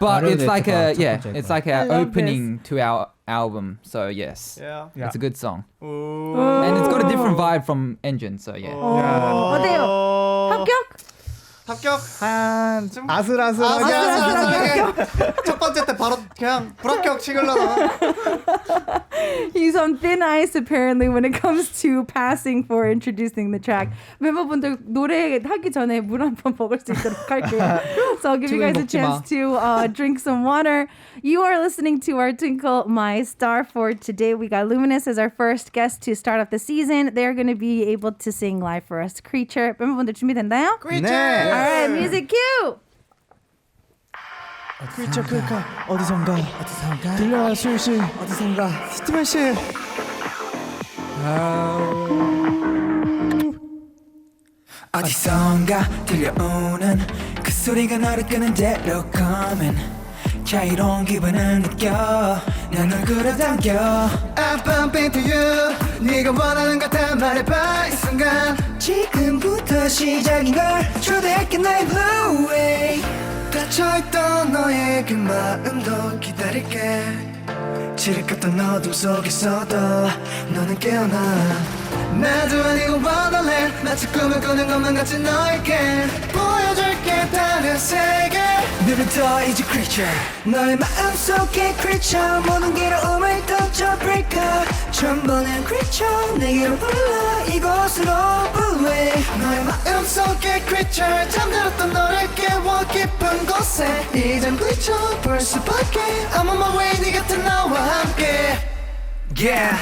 But it's 아리랑도 like a 첫 yeah, 번째 it's 거야. like I an love opening to our album. So yes, Yeah. Yeah. it's a good song, 오. and it's got a different vibe from Engine. So yeah. 어때요? 합격? 합격. 좀 아슬아슬하게 첫 번째 때 바로 그냥 불합격 찍으려나. He's on thin ice apparently when it comes to passing for introducing the track. 멤버분들 노래 하기 전에 물 한 번 먹을 수 있도록 할게요. So I'll give you guys a chance to drink some water. You are listening to our Twinkle My Star for today. We got Luminous as our first guest to start off the season. They're going to be able to sing live for us. Creature. 멤버분들 준비됐나요? 네. Alright, music cue! 크리처 어디선가 들려와 술술 어디선가 스티븐실 어디선가 들려오는 그 소리가 너를 끄는 대로 coming 자유로운 기분을 느껴 난 얼굴에 담겨 I'm bumping to you 네가 원하는 것 다 말해봐 이 순간 지금부터 시작인걸 초대할게 나의 blue way 닫혀있던 너의 그 마음도 기다릴게 지릿갔던 어둠 속에서도 너는 깨어나 나도 아니고 wonderland 마치 꿈을 꾸는 것만 같이 너에게 보여줄게 다른 세계 눈을 떠 이제 creature 너의 마음속에 creature 모든 괴로움을 던져 break up 처음 보는 creature 내게로 불러 이곳으로 pull away 너의 마음속에 creature 잠들었던 너를 깨워 깊은 곳에 이젠 creature 볼 수밖에 I'm on my way 네 곁에 나와 함께 Yeah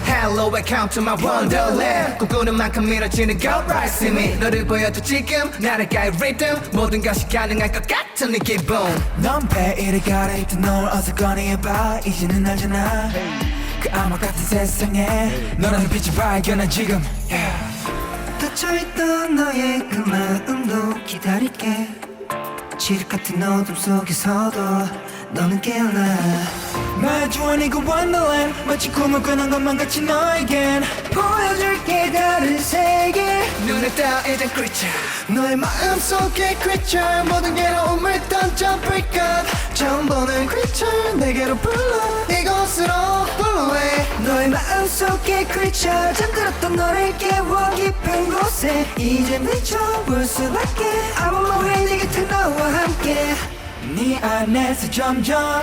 Hello, welcome to my wonderland 꿈꾸는 만큼 이뤄지는 go right see me 너를 보여줘 지금 나를가의 rhythm 모든 것이 가능할 것 같은 이 기분 넌 베일을 가려있던 널 어서 꺼내봐 이제는 알잖아 그 암흑 같은 세상에 너라는 빛을 발견한 지금 yeah. 닫혀있던 너의 그 마음도 기다릴게 지륵 같은 어둠 속에서도 너는 깨어나 마주 아니고 wonderland 마치 꿈을 꾸는 것만 같이 너에겐 보여줄게 다른 세계 눈을 떠 이젠 creature 너의 마음속에 creature 모든 괴로움을 던져 break up 처음 보는 creature 내게로 불러 이곳으로 pull away 너의 마음속에 creature 잠들었던 너를 깨워 깊은 곳에 이제 미쳐볼 수밖에 I'm on my way 네 곁에 너와 함께 네 안에서 점점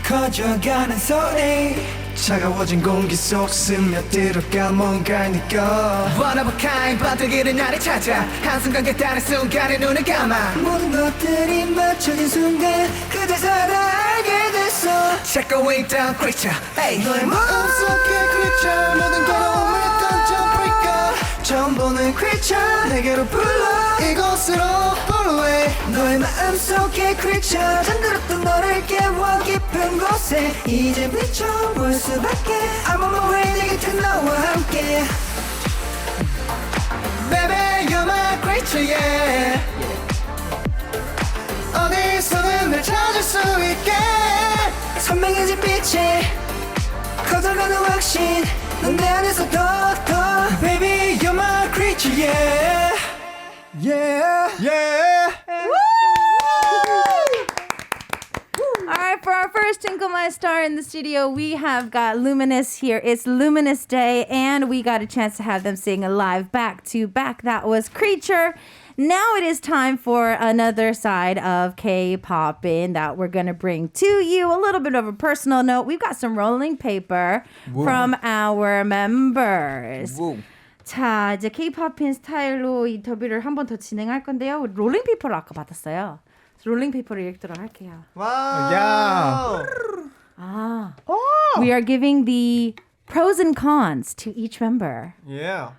커져가는 소리 차가워진 공기 속 스며들어가 뭔가를 느껴 One of a kind 번뜩이는 나를 찾아 한순간 깨달은 순간에 눈을 감아 모든 것들이 맞춰진 순간 그제서 다 알게 됐어 찾고 있던 creature hey. 너의 마음속에 creature 모든 괴로움을 던져 break up 처음 보는 creature 내게로 불러 이곳으로 pull away 너의 마음속에 creature 잠들었던 너를 깨워 깊은 곳에 이제 미쳐볼 수밖에 I'm on my way 네 곁에 너와 함께 Baby you're my creature yeah 어디서든 날 찾을 수 있게 선명해진 빛이 커져가는 확신 넌 내 안에서 더 Baby you're my creature yeah Yeah Yeah. All right, for our first Twinkle My Star in the studio, we have got Luminous here. It's Luminous Day, and we got a chance to have them sing a live back to back. That was Creature. Now it is time for another side of K-Poppin' that we're going to bring to you. A little bit of a personal note. We've got some rolling paper from our members. Whoa. 자, 이제 K-Poppin' 스타일로 인터뷰를 한 번 더 진행할 건데요. 롤링 페이퍼를 아까 받았어요. 롤링 페이퍼를 읽도록 할게요. 와우. 야. 아, we are giving the pros and cons to each member. Yeah.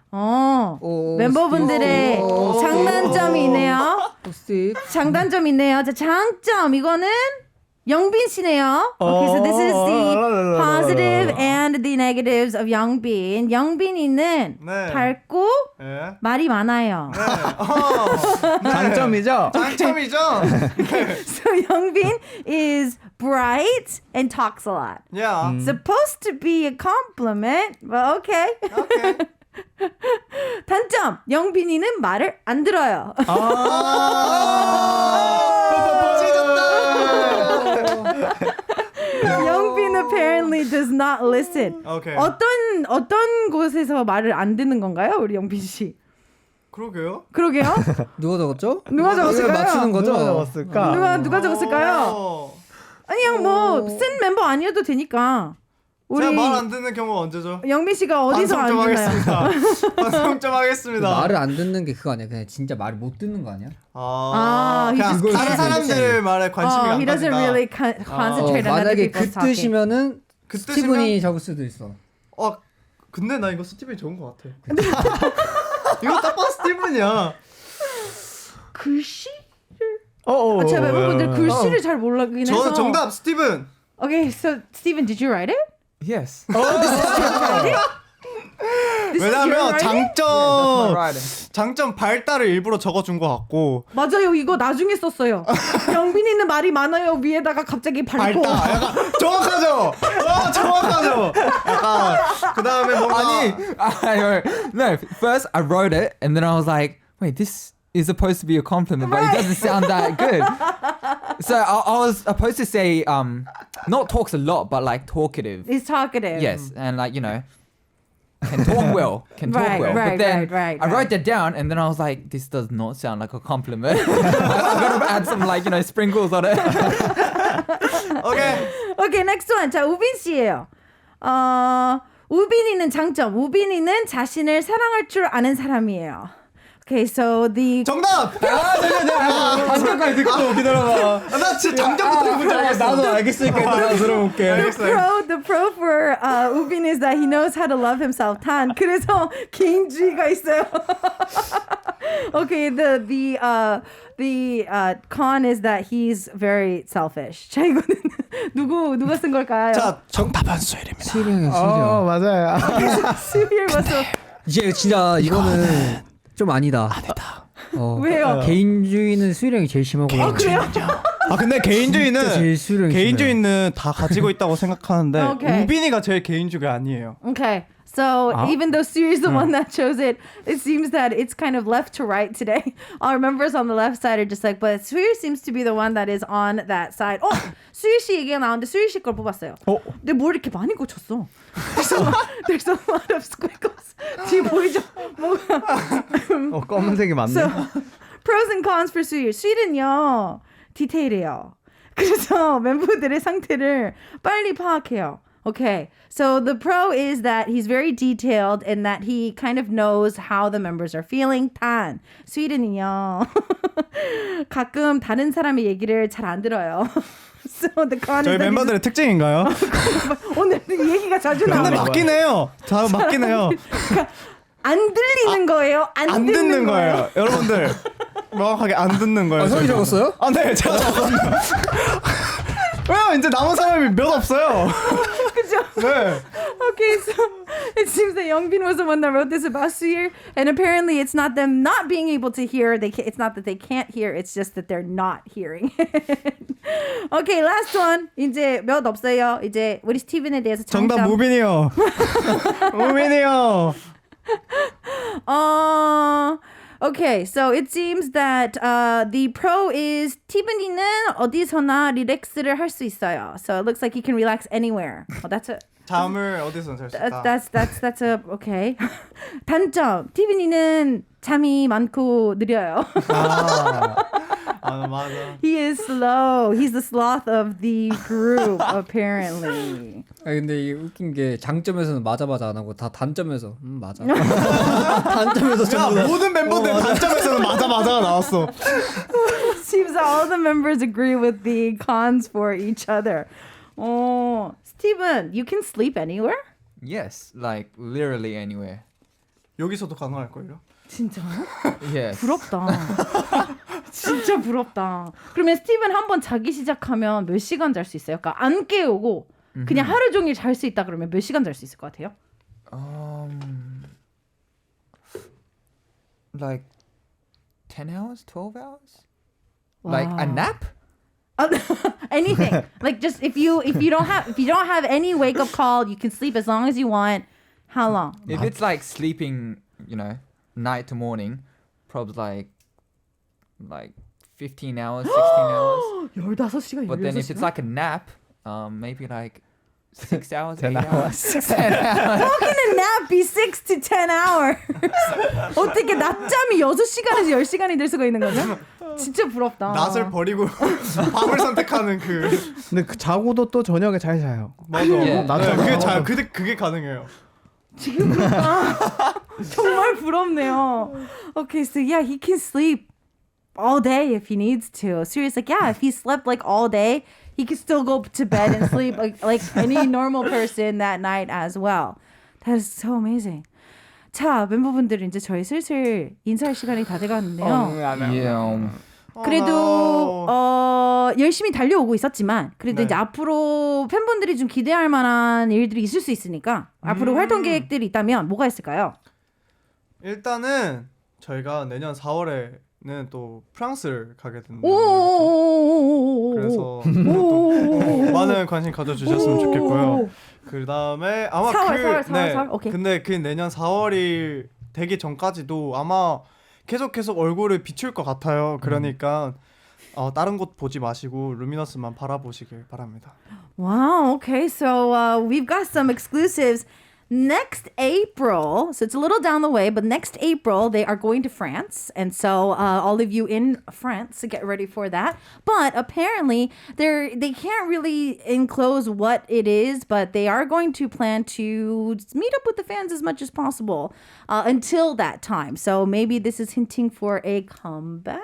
멤버분들의 장단점이 있네요. 스틱 장단점이 있네요. 자, 장점 이거는 영빈 씨네요. Okay, so this is the positive and the negatives of 영빈. 영빈이는 네. 밝고 예. 말이 많아요. 장점이죠? 장점이죠. So 영빈 is bright and talks a lot. Yeah. Supposed to be a compliment, but okay. Okay. 단점, 영빈이는 말을 안 들어요. 찢었다. apparently does not listen. 오케이. 어떤 곳에서 말을 안 듣는 건가요, 우리 영빈 씨? 그러게요. 그러게요? 누가 적었죠? 누가 적었을까요? 맞추는 거죠? 누가 적었을까? 누가 적었을까요? 어. 그냥 뭐 쓴 멤버 아니어도 되니까. 우리 제가 말 안 듣는 경우가 언제죠? 영빈 씨가 어디서 안 반성 좀 듣나요? 하겠습니다. 반성 좀 하겠습니다. 말을 안 듣는 게 그거 아니야? 그냥 진짜 말을 못 듣는 거 아니야? 아, 그냥 he just 다른 can't 사람들 말에 관심이 he 안 doesn't 가진다. really concentrate on other 만약에 people's 그 talking. 뜻이면은 그 스티븐이 적을 수도 있어. 근데 나 이거 스티븐이 좋은 것 같아. 이거 딱 봐도 스티븐이야. 글씨? 어, 제가 멤버분들 글씨를 잘 몰라긴 해서. 저는 정답 스티븐. Okay, so Steven, did you write it? Yes. This is your 왜냐면 writing? 장점 발달을 일부러 적어준 것 같고. 맞아요, 이거 나중에 썼어요. 영빈이는 말이 많아요. 위에다가 갑자기 발포. 발달 약간 정확하죠. 정확하죠. 약간 그 다음에 뭔가 No, first I wrote it and then I was like, wait, this is supposed to be a compliment, but it doesn't sound that good. So I was supposed to say, not talks a lot, but like talkative. He's talkative. Yes, and like, you know, can talk well, can talk Right, well. right, But then right, I wrote that down and then I was like, this does not sound like a compliment. I'm gonna add some like, you know, sprinkles on it. 오케이. Okay, next one. 자, 우빈 씨예요. 우빈이는 장점. 우빈이는 자신을 사랑할 줄 아는 사람이에요. Okay, so the 정답. 잠깐만 듣고 기다려봐. 나 진짜 장점부터 뭔지 알겠어. 나도 알겠으니까 내가 들어볼게. the pro for 우빈 is that he knows how to love himself. 단 그래서 개인주의가 있어요. Okay, the con is that he's very selfish. 자, 이거는 누가 쓴 걸까요? 자, 정답은 수일입니다. 수일이야. 맞아요. 수일 was 이제 진짜 이거는 좀 아니다. 왜요? 개인주의는 수일이 형이 제일 심하고. 그래요? 근데 개인주의는 제일 수령이 개인주의는 다 가지고 있다고 생각하는데 Okay. 우빈이가 제일 개인주의가 아니에요. Okay. So even though Suri is the one that chose it, it seems that it's kind of left to right today. Our members on the left side are just like, but Suri seems to be the one that is on that side. 수희 씨 얘기가 나오는데 수희 씨 걸 뽑았어요. 근데 뭘 이렇게 많이 고쳤어? There's a lot of squiggles. 뒤에 보이죠? 뭐가? 검은색이 많네. So, pros and cons for 수희. 수희는요, 디테일해요. 그래서 멤버들의 상태를 빨리 파악해요. Okay, so the pro is that he's very detailed and that he kind of knows how the members are feeling. 단, 스위든은요, 가끔 다른 사람의 얘기를 잘 안 들어요. So the con 저희 is that 멤버들의 특징인가요? 오늘 이 얘기가 자주 근데 나와요. 맞긴 해요. 다 맞긴 해요. 안 들리는 거예요. 안 듣는 거예요. 여러분들 명확하게 안 듣는 거예요. 형이 적었어요? 네, 제가 적었어요. 왜요? 이제 남은 사람이 몇 없어요. 그죠? 네. Okay, so it seems that Youngbin was the one that wrote this about Suyir, and apparently it's not them not being able to hear. It's not that they can't hear. It's just that they're not hearing. Okay, last one. 이제 몇 없어요. 이제 우리 스티븐에 대해서 정답 장점. 무빈이요. 무빈이요. Okay, so it seems that the pro is 티브니는 어디서나 릴렉스를 할 수 있어요. So it looks like he can relax anywhere. That's a 잠을 어디서 잘 수 있다. that's a okay. 단점 티브니는 잠이 많고 느려요. 맞아. He is slow. He's the sloth of the group apparently. 근데 이 웃긴 게 장점에서는 맞아 안 하고 다 단점에서 맞아. 단점에서 전부 다. 모든 멤버들 단점에서는 맞아가 나왔어. Seems that all the members agree with the cons for each other. Steven, you can sleep anywhere? Yes, like literally anywhere. 여기서도 가능할걸요? 진짜? Yes. 부럽다. 진짜 부럽다. 그러면 스티븐 한번 자기 시작하면 몇 시간 잘 수 있어요? 그러니까 안 깨우고 그냥 하루 종일 잘 수 있다 그러면 몇 시간 잘 수 있을 것 같아요? Like 10 hours, 12 hours? Like a nap? Anything. Like just if you don't have any wake up call, you can sleep as long as you want. How long? If it's like sleeping, you know, night to morning, probably like 15 hours, 16 hours. 15시간, But then if it's like a nap, maybe like 6 hours, 10 8 hours. hours. 10 hours. How can a nap be 6 to 10 hours? 어떻게 낮잠이 6시간에서 10시간이 될 수가 있는 거죠? 진짜 부럽다. 낮을 버리고 밤을 선택하는 그 근데 그 자고도 또 저녁에 잘 자요. 맞아. 예. 낮잠 그게 자고. 잘 그게 가능해요. 지금 부럽다. 정말 부럽네요. Okay, so yeah, he can sleep all day if he needs to. Siri's like, yeah, if he slept like all day, he could still go to bed and sleep like any normal person that night as well. That is so amazing. 자, 멤버분들 이제 저희 슬슬 인사할 시간이 다 돼가는데요. Yeah. 그래도 열심히 달려오고 있었지만 그래도 네. 이제 앞으로 팬분들이 좀 기대할 만한 일들이 있을 수 있으니까 앞으로 활동 계획들이 있다면 뭐가 있을까요? 일단은 저희가 내년 4월에는 또 프랑스를 가게 된다. 오. 그래서 또 많은 관심 가져주셨으면 좋겠고요. 그 다음에 아마 4월. 오케이. 근데 그 내년 4월이 되기 전까지도 아마 계속 얼굴을 비출 것 같아요. 그러니까 다른 곳 보지 마시고 루미너스만 바라보시길 바랍니다. Wow. Okay. So we've got some exclusives. Next April, so it's a little down the way, but next April they are going to France, and so all of you in France, get ready for that. But apparently they can't really enclose what it is, but they are going to plan to meet up with the fans as much as possible until that time. So maybe this is hinting for a comeback.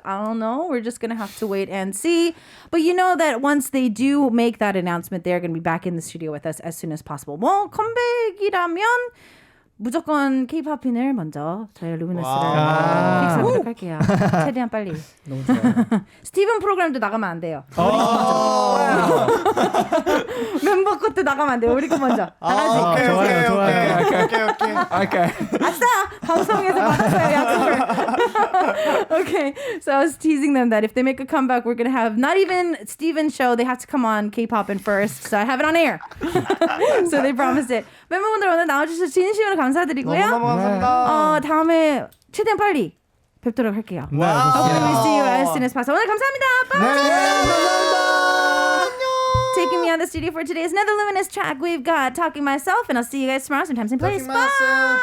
I don't know. We're just going to have to wait and see. But you know that once they do make that announcement, they're going to be back in the studio with us as soon as possible. 뭐 컴백이라면 무조건 K-팝핀을 먼저 저희 루미너스를 픽스하도록 할게요. 최대한 빨리. 너무 좋아요. 스티븐 프로그램도 나가면 안 돼요. 멤버 것도 나가면 안 돼요. 우리 거 먼저. 알았지? 오케이. Okay. 아싸! 방송에서 받았어요, 약속을. Okay, so I was teasing them that if they make a comeback, we're going to have not even Steven's show. They have to come on K-Poppin' first, so I have it on air. So they promised it. 멤버분들 오늘 나와주셔서 진심으로 감사드리고요. 너무 감사합니다. 다음에 최대한 빨리 뵙도록 할게요. 네, Hopefully we 좋습니다. see you as soon as possible. 오늘 감사합니다. Bye! Taking me out of the studio for today's another Luminous track. We've got Talking Myself, and I'll see you guys tomorrow, same time, same place. Bye!